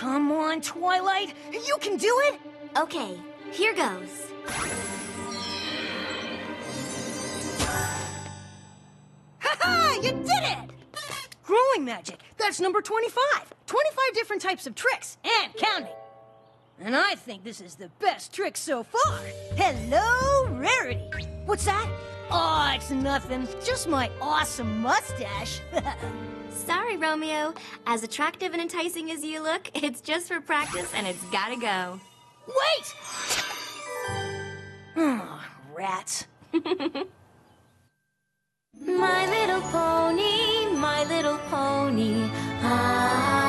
Come on, Twilight. You can do it. Okay, here goes. Ha-ha! You did it! Growing magic. That's number 25. 25 different types of tricks, and counting. And I think this is the best trick so far. Hello, Rarity. What's that? Oh, it's nothing. Just my awesome mustache. Sorry, Romeo. As attractive and enticing as you look, it's just for practice and it's gotta go. Wait! Oh, rats. My little pony, my little pony. Ah,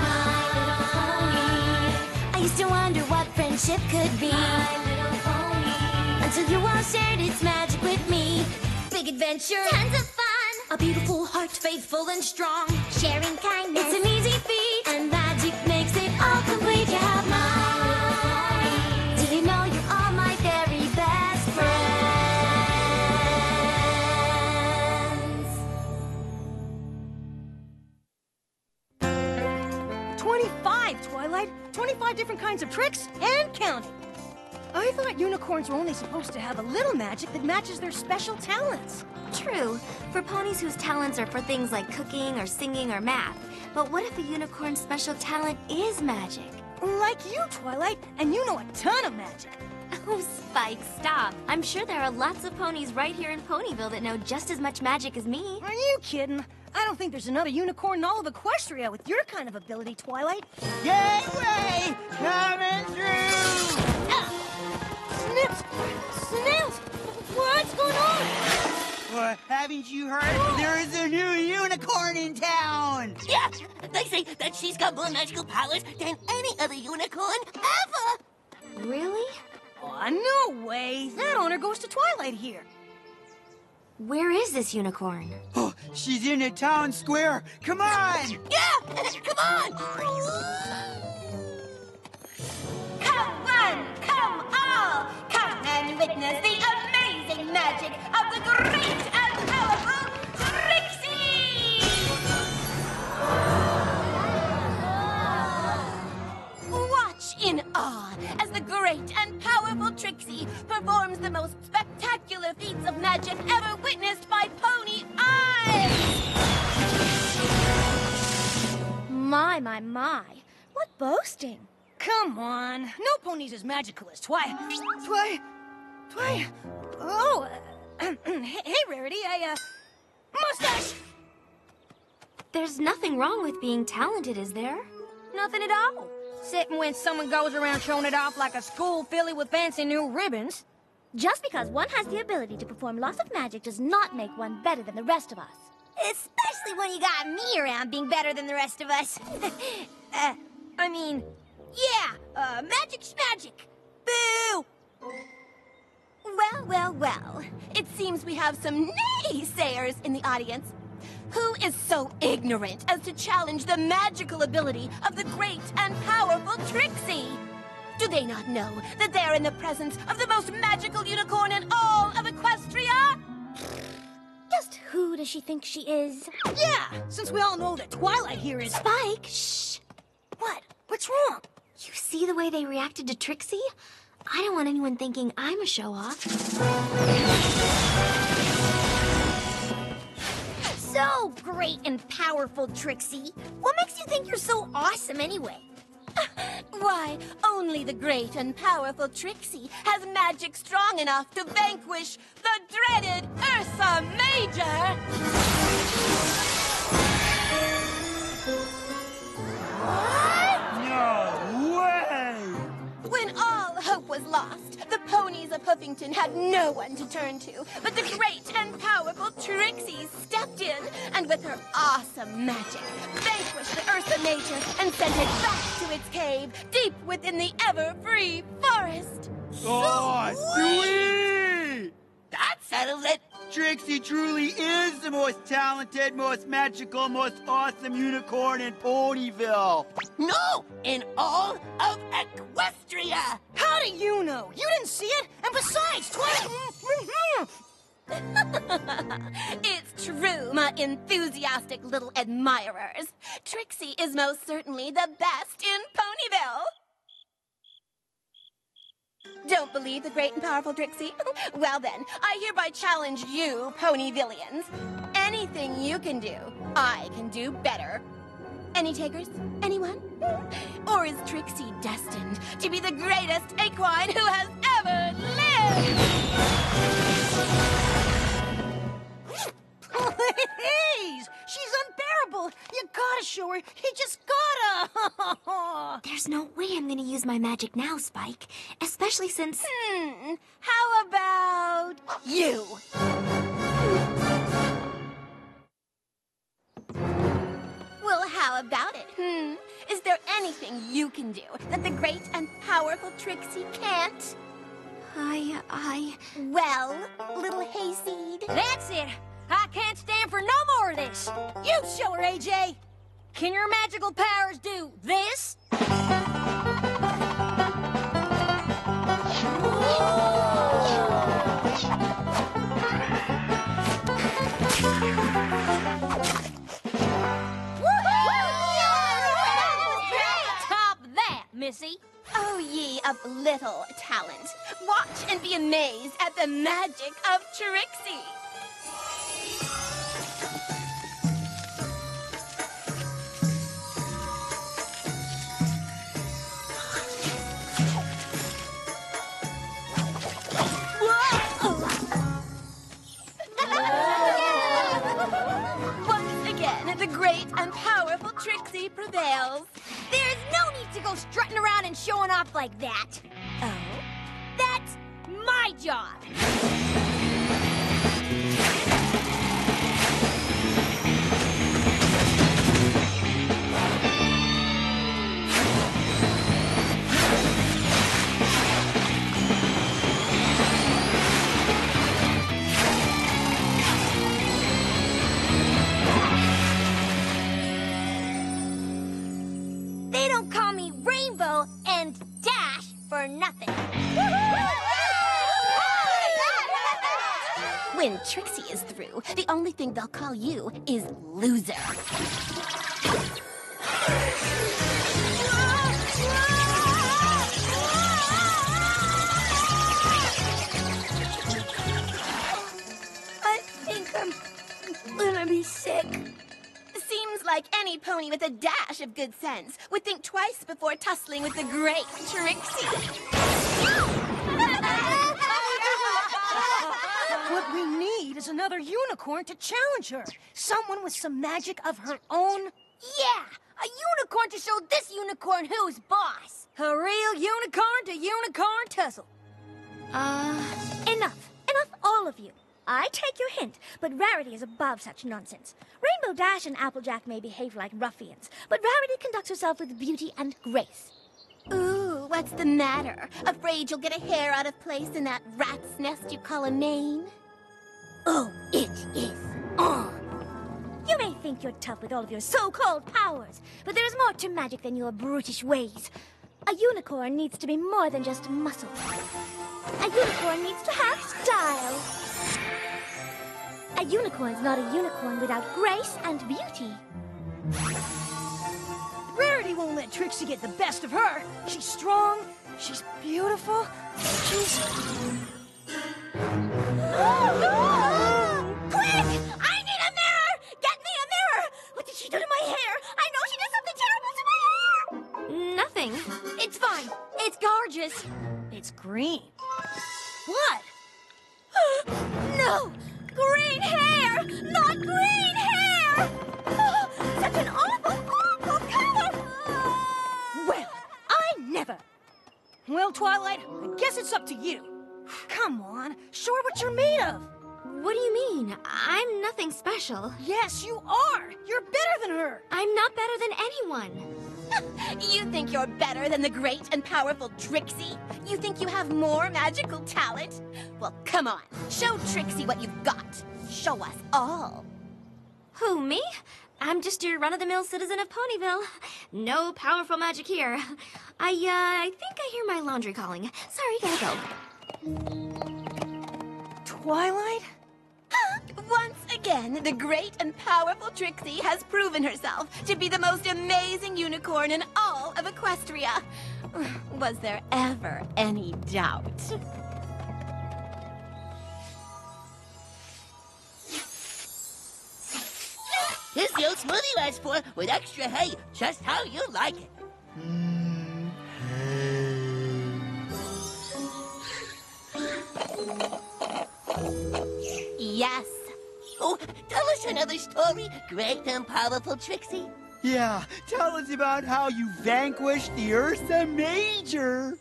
my little pony. I used to wonder what friendship could be. My little pony. Until you all shared its magic with me. Big adventure. Tons of fun. A beautiful heart, faithful and strong. Sharing kindness. It's an easy feat. And magic makes it all complete. You have my little pony. Do you know you're all my very best friends? 25, Twilight. 25 different kinds of tricks and counting. I thought unicorns were only supposed to have a little magic that matches their special talents. True, for ponies whose talents are for things like cooking or singing or math. But what if a unicorn's special talent is magic? Like you, Twilight, and you know a ton of magic. Oh, Spike, stop. I'm sure there are lots of ponies right here in Ponyville that know just as much magic as me. Are you kidding? I don't think there's another unicorn in all of Equestria with your kind of ability, Twilight. Gateway coming through! Snips! Snails! What's going on? Haven't you heard? There is a new unicorn in town! Yeah, they say that she's got more magical powers than any other unicorn ever! Really? Oh, no way. That honor goes to Twilight here. Where is this unicorn? Oh, she's in the town square. Come on! Yeah, come on! Come one, come all, come and witness the amazing magic of the great and powerful Trixie! Watch in awe as the great and powerful Trixie performs the most spectacular feats of magic ever witnessed by pony eyes! My. What boasting. Come on. No pony's as magical as Twi. Oh, hey, Rarity, mustache! There's nothing wrong with being talented, is there? Nothing at all. Sitting when someone goes around showing it off like a school filly with fancy new ribbons. Just because one has the ability to perform lots of magic does not make one better than the rest of us. Especially when you got me around being better than the rest of us. Magic's magic. Boo! Well. It seems we have some naysayers in the audience. Who is so ignorant as to challenge the magical ability of the great and powerful Trixie? Do they not know that they're in the presence of the most magical unicorn in all of Equestria? Just who does she think she is? Yeah, since we all know that Twilight here is... Spike, shh. What? What's wrong? You see the way they reacted to Trixie? I don't want anyone thinking I'm a show-off. So great and powerful, Trixie. What makes you think you're so awesome anyway? Why, only the great and powerful Trixie has magic strong enough to vanquish the dreaded Ursa Major! What? No way! When all hope was lost, the ponies of Hoofington had no one to turn to, but the great and powerful Trixie stepped in, and with her awesome magic, vanquished the Ursa Major and sent it back to its cave, deep within the ever-free forest. Oh, sweet! That settles it. Trixie truly is the most talented, most magical, most awesome unicorn in Ponyville. No, in all of Equestria. How do you know? You didn't see it? And besides, Twilight... It's true, my enthusiastic little admirers. Trixie is most certainly the best in Ponyville. Don't believe the great and powerful Trixie? Well then, I hereby challenge you, Ponyvillians. Anything you can do, I can do better. Any takers? Anyone? Or is Trixie destined to be the greatest equine who has ever lived? Please! She's unbearable! You gotta show her! You just gotta! There's no way I'm gonna use my magic now, Spike. Especially since... How about you? Well, how about it, Is there anything you can do that the great and powerful Trixie can't? Well, little hayseed. That's it. I can't stand for no more of this. You show her, AJ! Can your magical powers do this? Top that, Missy. Oh, ye of little talent. Watch and be amazed at the magic of Trixie. Once again, the great and powerful Trixie prevails. There's no need to go strutting around and showing off like that. Oh? That's my job. They don't call me Rainbow and Dash for nothing. When Trixie is through, the only thing they'll call you is loser. I think I'm gonna be sick. Seems like any pony with a dash of good sense would think twice before tussling with the great Trixie. What we need is another unicorn to challenge her. Someone with some magic of her own. Yeah, a unicorn to show this unicorn who's boss. A real unicorn to unicorn tussle. Enough. Enough, all of you. I take your hint, but Rarity is above such nonsense. Rainbow Dash and Applejack may behave like ruffians, but Rarity conducts herself with beauty and grace. Ooh, what's the matter? Afraid you'll get a hair out of place in that rat's nest you call a mane? Oh, it is on! You may think you're tough with all of your so-called powers, but there is more to magic than your brutish ways. A unicorn needs to be more than just muscle. A unicorn needs to have style. A unicorn's not a unicorn without grace and beauty. Rarity won't let Trixie get the best of her. She's strong, she's beautiful, she's... Quick! I need a mirror! Get me a mirror! What did she do to my hair? I know she did something terrible to my hair! Nothing. It's fine. It's gorgeous. It's green. What? No! Green hair! Not green hair! Oh, such an awful, awful color! Well, I never. Well, Twilight, I guess it's up to you. Come on, show her what you're made of. What do you mean? I'm nothing special. Yes, you are. You're better than her. I'm not better than anyone. You think you're better than the great and powerful Trixie? You think you have more magical talent? Well, come on. Show Trixie what you've got. Show us all. Who, me? I'm just your run-of-the-mill citizen of Ponyville. No powerful magic here. I think I hear my laundry calling. Sorry, gotta go. Twilight? again, the great and powerful Trixie has proven herself to be the most amazing unicorn in all of Equestria. Was there ever any doubt? Here's the old smoothie you asked for with extra hay, just how you like it. Yes. Oh, tell us another story, great and powerful Trixie. Yeah, tell us about how you vanquished the Ursa Major.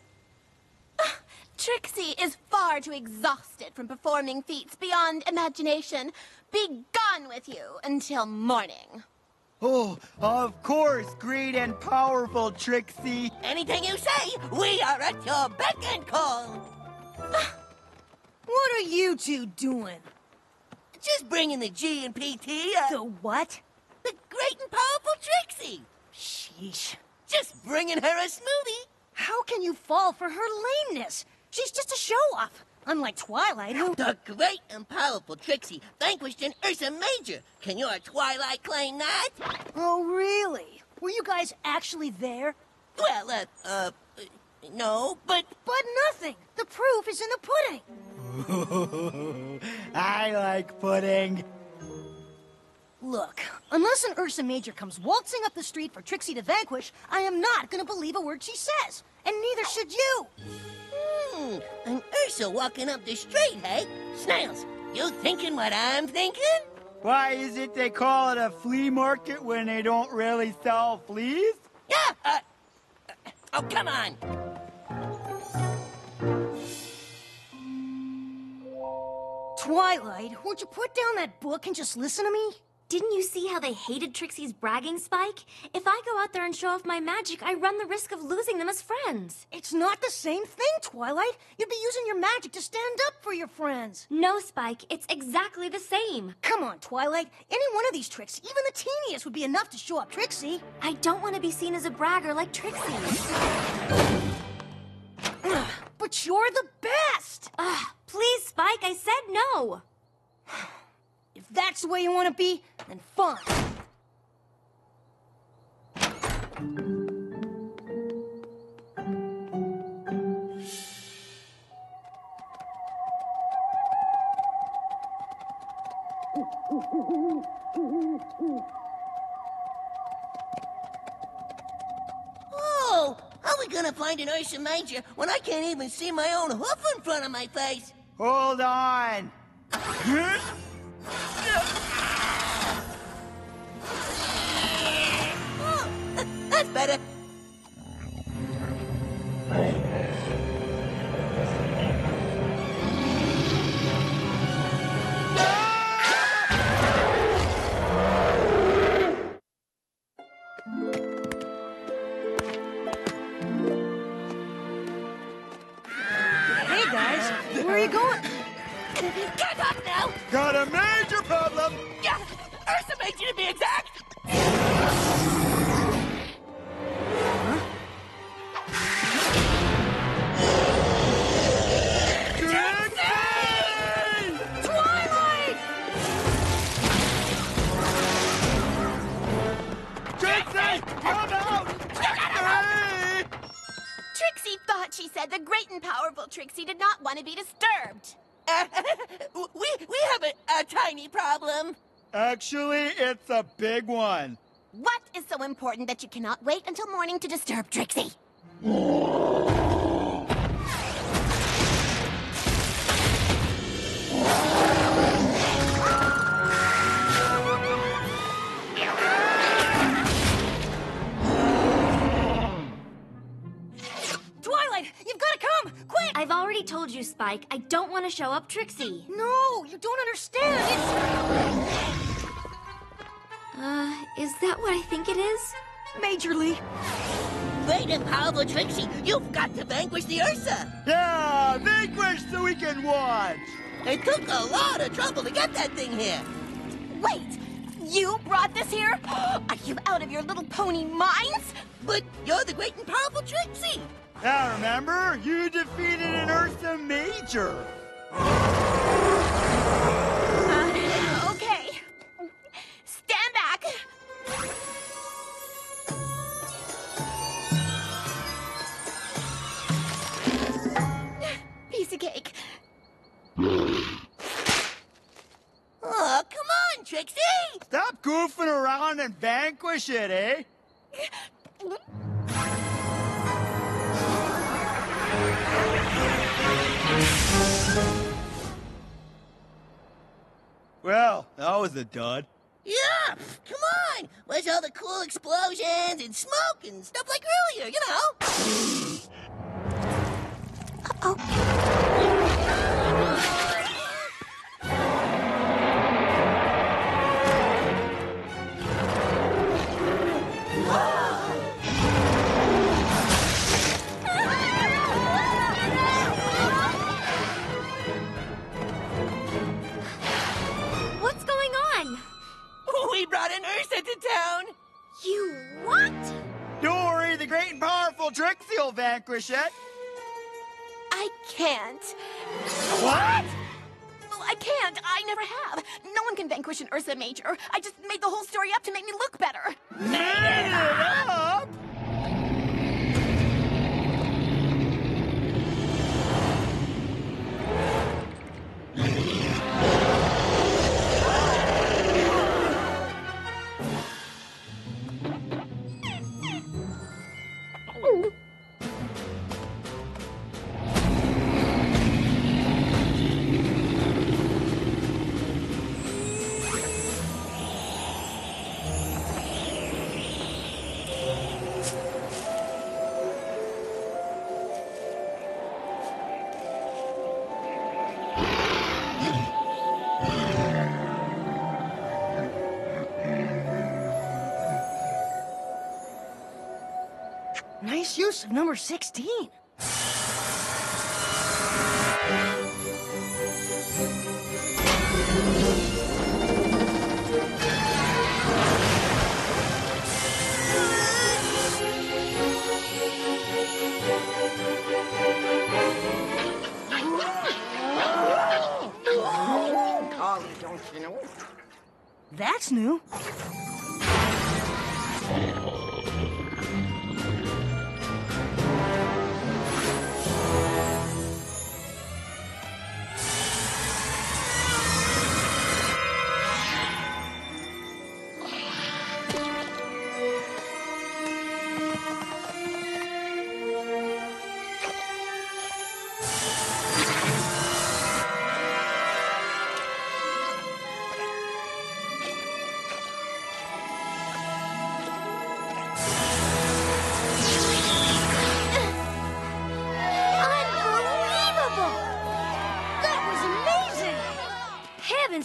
Trixie is far too exhausted from performing feats beyond imagination. Be gone with you until morning. Oh, of course, great and powerful Trixie. Anything you say, we are at your beck and call. What are you two doing? Just bringing the G and PT. The what? The great and powerful Trixie. Sheesh. Just bringing her a smoothie. How can you fall for her lameness? She's just a show-off. Unlike Twilight, who... The great and powerful Trixie vanquished an Ursa Major. Can your Twilight claim that? Oh, really? Were you guys actually there? Well, no, but... But nothing. The proof is in the pudding. I like pudding. Look, unless an Ursa Major comes waltzing up the street for Trixie to vanquish, I am not going to believe a word she says. And neither should you. An Ursa walking up the street, hey? Snails, you thinking what I'm thinking? Why is it they call it a flea market when they don't really sell fleas? Yeah, oh, come on. Twilight, won't you put down that book and just listen to me? Didn't you see how they hated Trixie's bragging, Spike? If I go out there and show off my magic, I run the risk of losing them as friends. It's not the same thing, Twilight. You'd be using your magic to stand up for your friends. No, Spike, it's exactly the same. Come on, Twilight. Any one of these tricks, even the teeniest, would be enough to show up Trixie. I don't want to be seen as a bragger like Trixie. But you're the best! Please, Spike, I said no. If that's the way you want to be, then fine. Oh, how are we gonna find an Ursa Major when I can't even see my own hoof in front of my face? Hold on. Oh, that's better. Hey, guys, where are you going? Get up now! Got a major problem. Yeah, Ursa Major to be exact! Twilight! Trixie, come out! Hey! Trixie thought she said the great and powerful Trixie did not want to be disturbed. We have a tiny problem. Actually, it's a big one. What is so important that you cannot wait until morning to disturb Trixie? Twilight, you've got to come! Quick! I've already told you, Spike, I don't want to show up Trixie. No, you don't understand. Is that what I think it is? It's majorly. Great and powerful Trixie, you've got to vanquish the Ursa. Yeah, vanquish so we can watch. It took a lot of trouble to get that thing here. Wait! You brought this here? Are you out of your little pony minds? But you're the great and powerful Trixie. Now remember, you defeated an Ursa Major. Okay. vanquish it, eh? Well, that was a dud. Yeah, come on. Where's all the cool explosions and smoke and stuff like earlier, you know? What's going on? We brought an Ursa to town. You what? Don't worry, the great and powerful Trixie will vanquish it. I can't. What? Well, I can't. I never have. No one can vanquish an Ursa Major. I just made the whole story up to make me look better. Made it up? Nice use of number 16. That's new.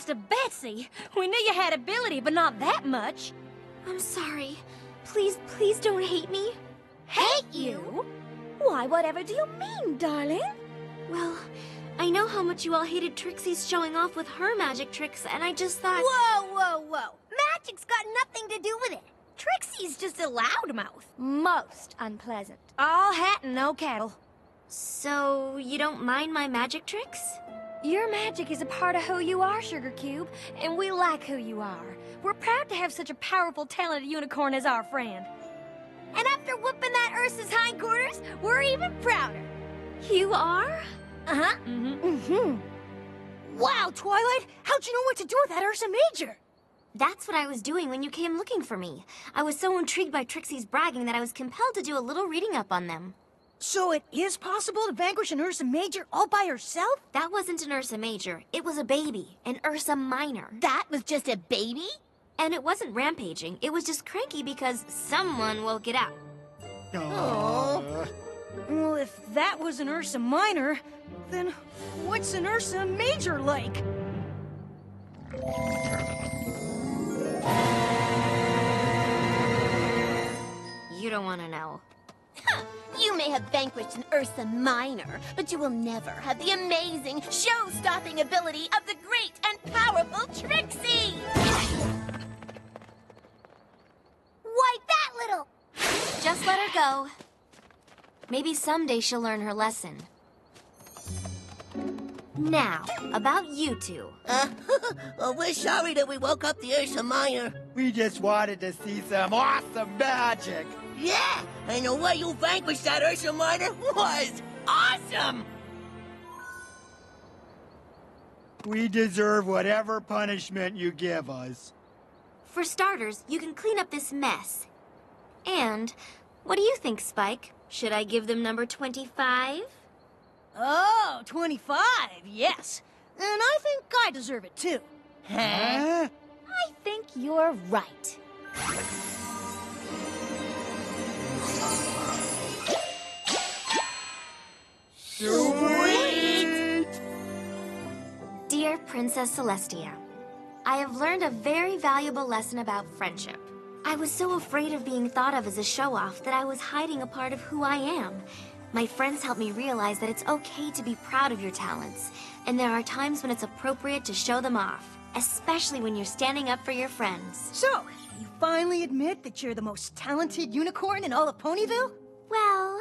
To Betsy. We knew you had ability, but not that much. I'm sorry. Please don't hate me. Hate you? Why, whatever do you mean, darling? Well, I know how much you all hated Trixie's showing off with her magic tricks, and I just thought... Whoa. Magic's got nothing to do with it. Trixie's just a loudmouth. Most unpleasant. All hat and no cattle. So, you don't mind my magic tricks? Your magic is a part of who you are, Sugar Cube, and we like who you are. We're proud to have such a powerful, talented unicorn as our friend. And after whooping that Ursa's hindquarters, we're even prouder. You are? Uh-huh. Wow, Twilight! How'd you know what to do with that Ursa Major? That's what I was doing when you came looking for me. I was so intrigued by Trixie's bragging that I was compelled to do a little reading up on them. So it is possible to vanquish an Ursa Major all by herself? That wasn't an Ursa Major. It was a baby, an Ursa Minor. That was just a baby? And it wasn't rampaging. It was just cranky because someone woke it up. Well, if that was an Ursa Minor, then what's an Ursa Major like? You don't want to know. You may have vanquished an Ursa Minor, but you will never have the amazing, show-stopping ability of the great and powerful Trixie! Why, that little... Just let her go. Maybe someday she'll learn her lesson. Now, about you two. Well, we're sorry that we woke up the Ursa Minor. We just wanted to see some awesome magic. Yeah, and the way you vanquished that Ursa Minor was awesome! We deserve whatever punishment you give us. For starters, you can clean up this mess. And, what do you think, Spike? Should I give them number 25? Oh, 25, yes. And I think I deserve it too. Huh? I think you're right. Sweet! Dear Princess Celestia, I have learned a very valuable lesson about friendship. I was so afraid of being thought of as a show-off that I was hiding a part of who I am. My friends helped me realize that it's okay to be proud of your talents, and there are times when it's appropriate to show them off, especially when you're standing up for your friends. So, you finally admit that you're the most talented unicorn in all of Ponyville? Well,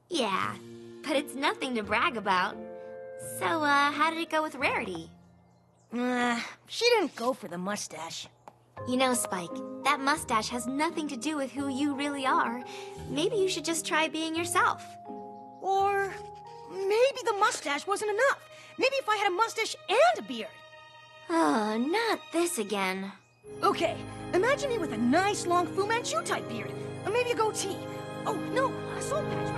yeah, but it's nothing to brag about. So, how did it go with Rarity? She didn't go for the mustache. You know, Spike, that mustache has nothing to do with who you really are. Maybe you should just try being yourself. Or maybe the mustache wasn't enough. Maybe if I had a mustache and a beard. Oh, not this again. Okay, imagine me with a nice long Fu Manchu type beard. Or maybe a goatee. Oh, no, a soul patch.